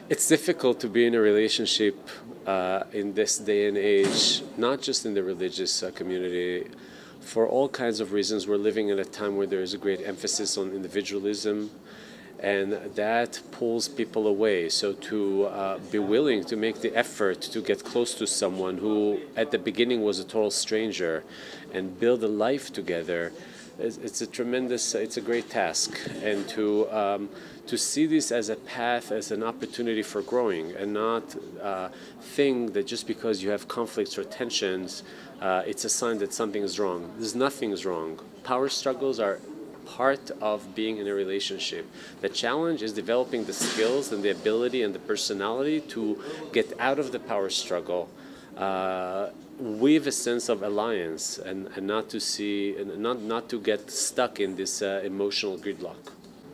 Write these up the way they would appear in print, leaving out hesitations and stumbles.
It's difficult to be in a relationship in this day and age, not just in the religious community. For all kinds of reasons, we're living in a time where there is a great emphasis on individualism, and that pulls people away. So to be willing to make the effort to get close to someone who at the beginning was a total stranger and build a life together, it's a great task. And to see this as a path, as an opportunity for growing, and not think that just because you have conflicts or tensions, it's a sign that something is wrong. There's nothing is wrong. Power struggles are part of being in a relationship. The challenge is developing the skills and the ability and the personality to get out of the power struggle with a sense of alliance, and not to see and not to get stuck in this emotional gridlock.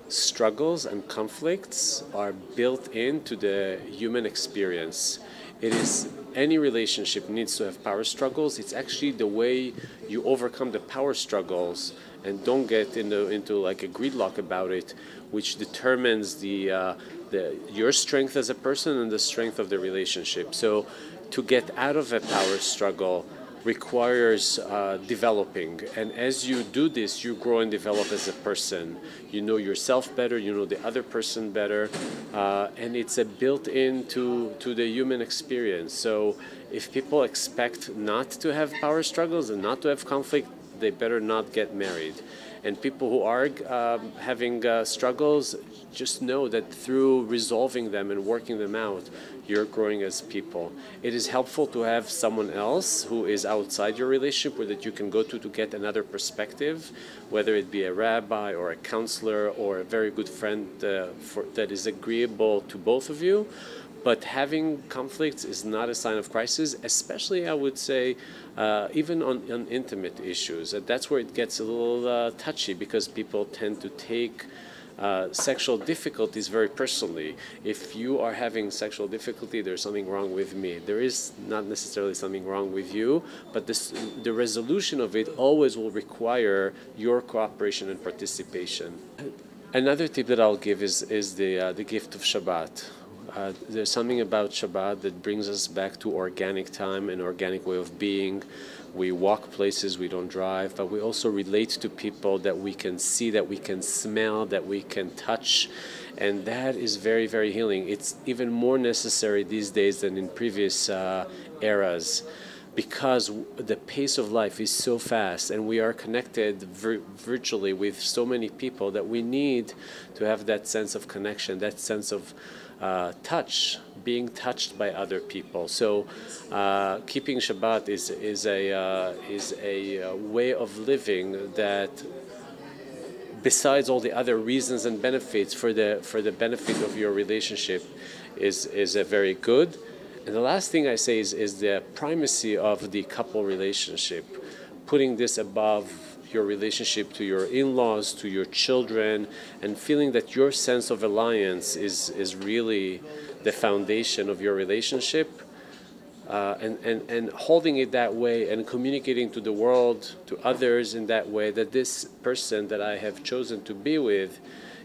Struggles and conflicts are built into the human experience. It is any relationship needs to have power struggles. It's actually the way you overcome the power struggles and don't get into like a gridlock about it, which determines your strength as a person and the strength of the relationship. So to get out of a power struggle requires developing, and as you do this, you grow and develop as a person. You know yourself better, you know the other person better, and it's a built into the human experience. So if people expect not to have power struggles and not to have conflict, they better not get married. And people who are having struggles, just know that through resolving them and working them out, you're growing as people. It is helpful to have someone else who is outside your relationship, or that you can go to get another perspective, whether it be a rabbi or a counselor or a very good friend that is agreeable to both of you. But having conflicts is not a sign of crisis, especially, I would say, even on intimate issues. And that's where it gets a little touchy, because people tend to take sexual difficulties very personally. If you are having sexual difficulty, there's something wrong with me. There is not necessarily something wrong with you, but the resolution of it always will require your cooperation and participation. Another tip that I'll give is the gift of Shabbat. There's something about Shabbat that brings us back to organic time and organic way of being. We walk places, we don't drive, but we also relate to people that we can see, that we can smell, that we can touch, and that is very, very healing. It's even more necessary these days than in previous eras, because the pace of life is so fast and we are connected virtually with so many people that we need to have that sense of connection, that sense of touch, being touched by other people. So keeping Shabbat is a way of living that, besides all the other reasons and benefits for the benefit of your relationship, is a very good. And the last thing I say is the primacy of the couple relationship, putting this above your relationship to your in-laws, to your children, and feeling that your sense of alliance is really the foundation of your relationship, and holding it that way and communicating to the world, to others in that way, that this person that I have chosen to be with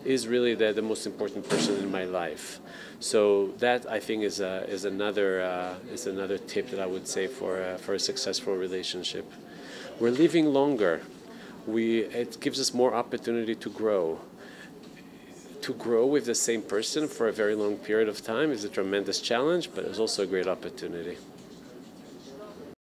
is really the most important person in my life. So that, I think, is another tip that I would say for a successful relationship. We're living longer. It gives us more opportunity to grow. To grow with the same person for a very long period of time is a tremendous challenge, but it's also a great opportunity.